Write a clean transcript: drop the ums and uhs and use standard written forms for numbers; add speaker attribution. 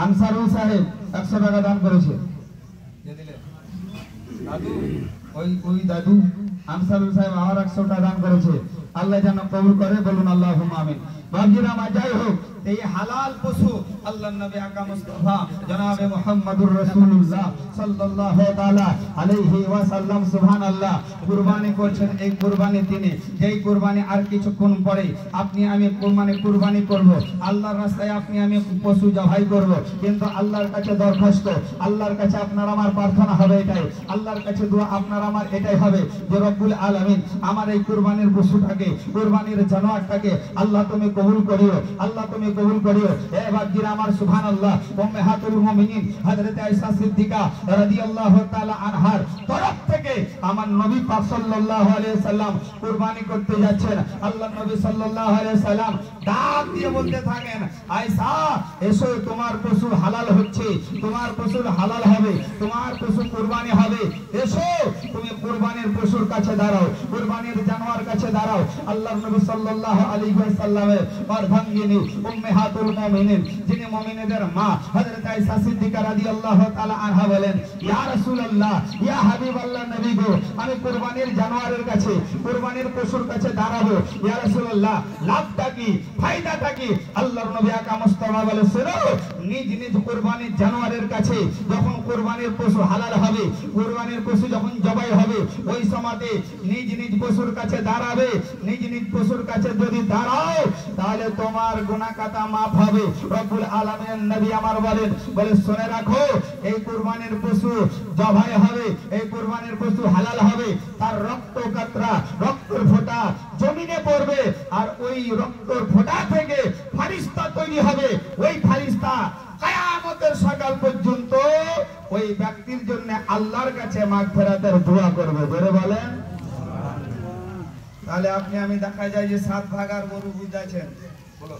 Speaker 1: আনসারুল সাহেব 100 টাকা দান করেছে। দাদু ওই দাদু আনসারুল সাহেব আবার 100 টাকা দান করেছে। আল্লাহ যেন কবুল করে, বলুন আল্লাহুম্মা আমিন। বাবজিরা মা যাই হোক, এই হালাল পশু আল্লাহর নবী আকা মুস্তাফা জনাবে মুহাম্মদুর রাসূলুল্লাহ সাল্লাল্লাহু তাআলা আলাইহি ওয়াসাল্লাম সুবহানাল্লাহ কুরবানি করছেন। এই কুরবানি তিনি যেই কুরবানি আর কিছুক্ষণ পরে আপনি আমি কুরবানি করব, আল্লাহর রাস্তায় আপনি আমি পশু জবাই করব। কিন্তু আল্লাহর কাছে দরখাস্ত, আল্লাহর কাছে আপনার আমার প্রার্থনা হবে এটাই, আল্লাহর কাছে দোয়া আপনার আমার এটাই হবে যে রব্বুল আলামিন আমার এই কুরবানির পশুটাকে, কুরবানির জানোয়ারটাকে আল্লাহ তুমি কবুল করিও, আল্লাহ তুমি কবুল করিও। এ বাগদিরা আমার সুবহানাল্লাহ, উম্মাহাতুল মুমিনিন হযরত আয়েশা সিদ্দিকা রাদিয়াল্লাহু তাআলা আনহার তরফ থেকে আমার নবী পাক সাল্লাল্লাহু আলাইহি সাল্লাম কুরবানি করতে যাচ্ছেন। আল্লাহর নবী সাল্লাল্লাহু আলাইহি সাল্লাম ডাক দিয়ে বলতে থাকেন, আয়েশা এসো, তোমার পশু হালাল হচ্ছে, তোমার পশু হালাল হবে, তোমার পশু কুরবানি হবে, এসো তুমি কুরবানির পশুর কাছে দাঁড়াও, কুরবানির জানোয়ার কাছে দাঁড়াও। আল্লাহর নবী সাল্লাল্লাহু আলাইহি ওয়াসাল্লামের অর্ধাঙ্গিনী উম্মাহাতুল মুমিনিন, যিনি মুমিনদের মা হযরত আয়েশা সিদ্দিকা রাদিয়াল্লাহু তাআলা আনহা বলেন, ইয়া রাসূলুল্লাহ, ইয়া হাবিবাল্লাহ, নবী গো, আমি কুরবানির জানোয়ারের কাছে, কুরবানির পশুর কাছে দাঁড়াবো। ইয়া রাসূলুল্লাহ, লাভটা কি, ফায়দাটা কি? আল্লাহর নবী আকা মুস্তাফা বলেন, শোনো, নিজ নিজ কুরবানির জানোয়ারের কাছে যখন কুরবানির পশু হালাল হবে, কুরবানির পশু যখন জবাই হবে, ওই সময়তে নিজ নিজ পশুর কাছে দাঁড়াবে। নিজ নিজ পশুর কাছে যদি দাঁড়াও তাহলে তোমার গুনাহ খাতা মাফ হবে। রব্বুল আলামিন নবী আমার বলেন, বলে শুনে রাখো, এই কুরবানির পশু জবাই হবে, এই কুরবানির পশু হালাল হবে, তার রক্ত কাতরা, রক্তের ফোঁটা জমিনে পড়বে, আর ওই রক্তের ফোঁটা থেকে ফারিস্তা তৈরি হবে। ওই ফারিস্তা কিয়ামতের সকাল পর্যন্ত ওই ব্যক্তির জন্য আল্লাহর কাছে মাগফিরাতের দোয়া করবে। জোরে বলেন। তাহলে আপনি আমি দেখা যায় যে 7 ভাগার গরু বুঝাচ্ছেন, বলো